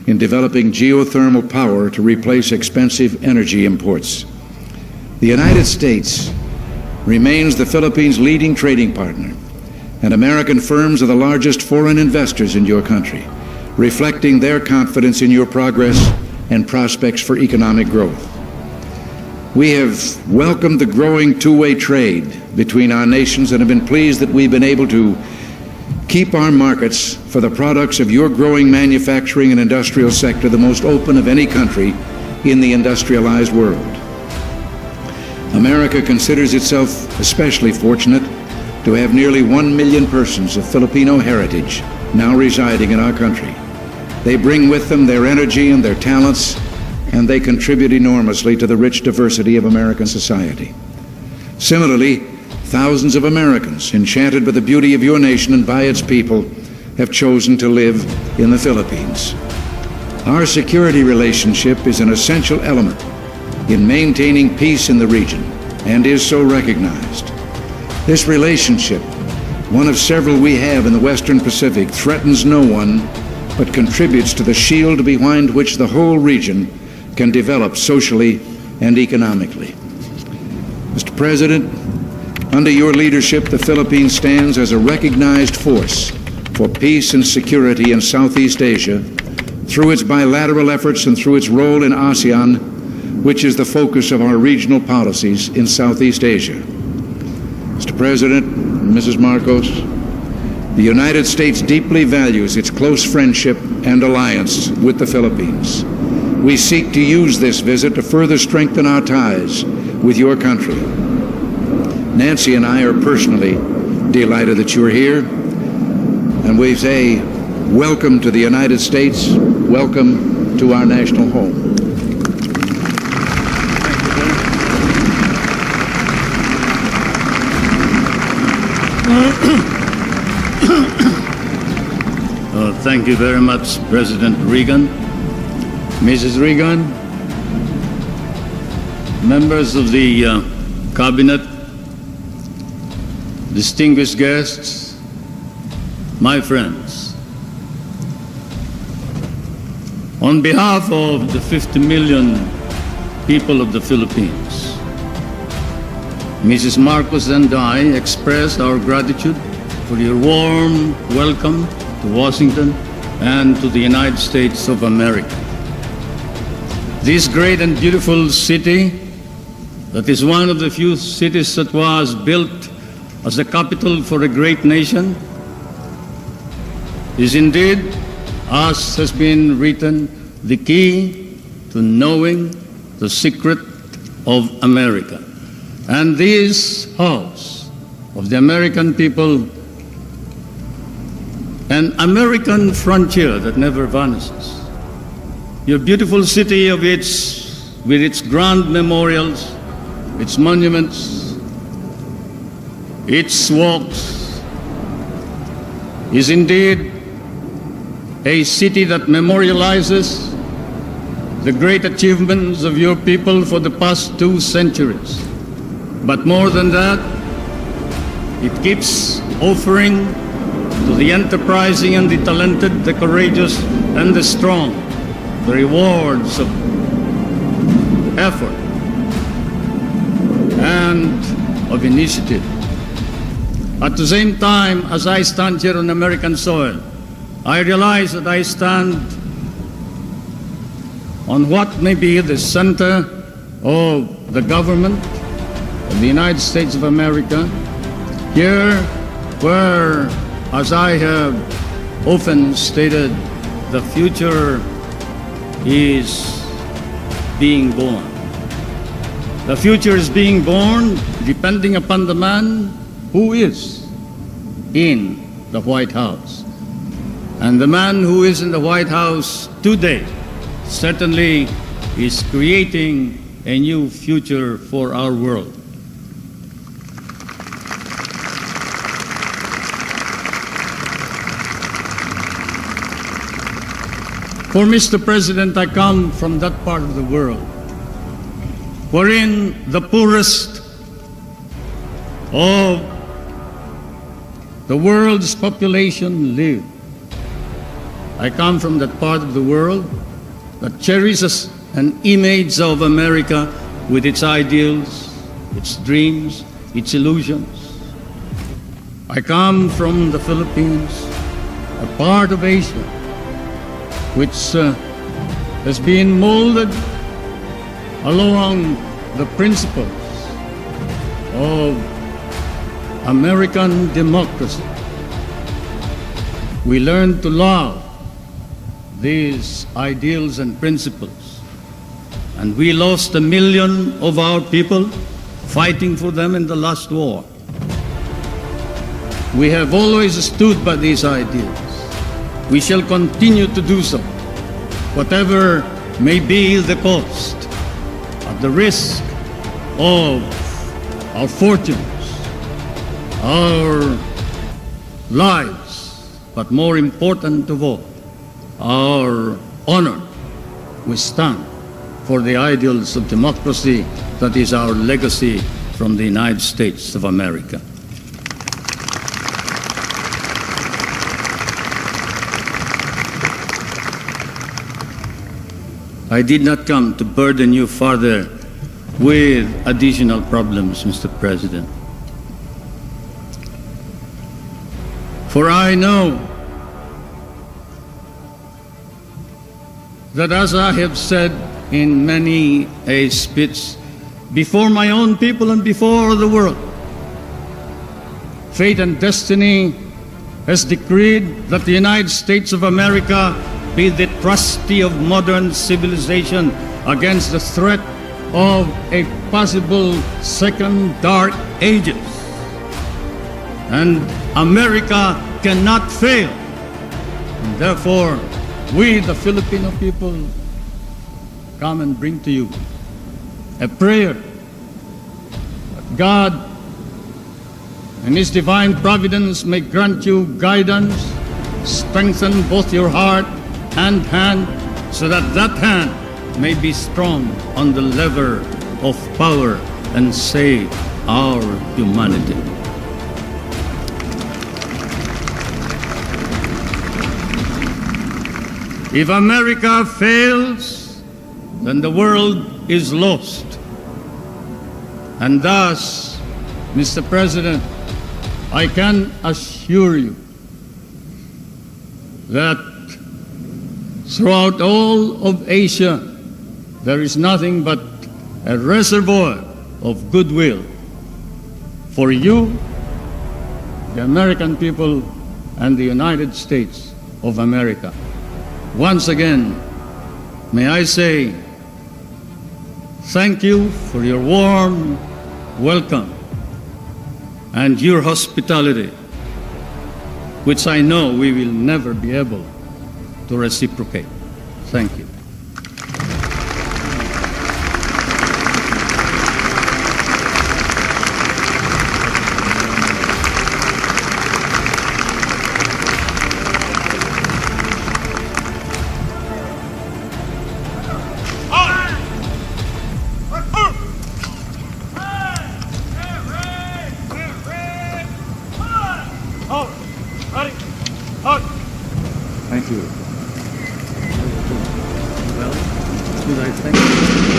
in developing geothermal power to replace expensive energy imports. The United States remains the Philippines' leading trading partner, and American firms are the largest foreign investors in your country, reflecting their confidence in your progress and prospects for economic growth. We have welcomed the growing two-way trade between our nations and have been pleased that we've been able to keep our markets for the products of your growing manufacturing and industrial sector the most open of any country in the industrialized world. America considers itself especially fortunate to have nearly 1 million persons of Filipino heritage now residing in our country. They bring with them their energy and their talents, and they contribute enormously to the rich diversity of American society. Similarly, thousands of Americans, enchanted by the beauty of your nation and by its people, have chosen to live in the Philippines. Our security relationship is an essential element in maintaining peace in the region and is so recognized. This relationship, one of several we have in the Western Pacific, threatens no one but contributes to the shield behind which the whole region can develop socially and economically. Mr. President, under your leadership, the Philippines stands as a recognized force for peace and security in Southeast Asia through its bilateral efforts and through its role in ASEAN, which is the focus of our regional policies in Southeast Asia. Mr. President, Mrs. Marcos, the United States deeply values its close friendship and alliance with the Philippines. We seek to use this visit to further strengthen our ties with your country. Nancy and I are personally delighted that you're here, and we say welcome to the United States, welcome to our national home. Thank you very much, President Reagan. Mrs. Reagan, members of the Cabinet, distinguished guests, my friends. On behalf of the 50 million people of the Philippines, Mrs. Marcos and I express our gratitude for your warm welcome to Washington and to the United States of America. This great and beautiful city, that is one of the few cities that was built as the capital for a great nation, is indeed, as has been written, the key to knowing the secret of America. And this house of the American people, an American frontier that never vanishes. Your beautiful city with its grand memorials, its monuments, its walks, is indeed a city that memorializes the great achievements of your people for the past 2 centuries. But more than that, it keeps offering to the enterprising and the talented, the courageous and the strong, the rewards of effort and of initiative. At the same time, as I stand here on American soil, I realize that I stand on what may be the center of the government of the United States of America, here where, as I have often stated, the future is being born. The future is being born depending upon the man who is in the White House. And the man who is in the White House today certainly is creating a new future for our world. For Mr. President, I come from that part of the world wherein the poorest of the world's population live. I come from that part of the world that cherishes an image of America with its ideals, its dreams, its illusions. I come from the Philippines, a part of Asia, which has been molded along the principles of American democracy. We learn to love these ideals and principles, and we lost 1 million of our people fighting for them in the last war. We have always stood by these ideals. We shall continue to do so, whatever may be the cost, at the risk of our fortunes, our lives, but more important of all, our honor. We stand for the ideals of democracy that is our legacy from the United States of America. I did not come to burden you further with additional problems, Mr. President. For I know that, as I have said in many a speech before my own people and before the world, fate and destiny has decreed that the United States of America be the trustee of modern civilization against the threat of a possible second dark ages. And America cannot fail. And therefore, we, the Filipino people, come and bring to you a prayer that God and His divine providence may grant you guidance, strengthen both your heart and hand, so that that hand may be strong on the lever of power and save our humanity. If America fails, then the world is lost. And thus, Mr. President, I can assure you that throughout all of Asia, there is nothing but a reservoir of goodwill for you, the American people, and the United States of America. Once again, may I say thank you for your warm welcome and your hospitality, which I know we will never be able to reciprocate. Thank you. Thank you. Well, should I thank you?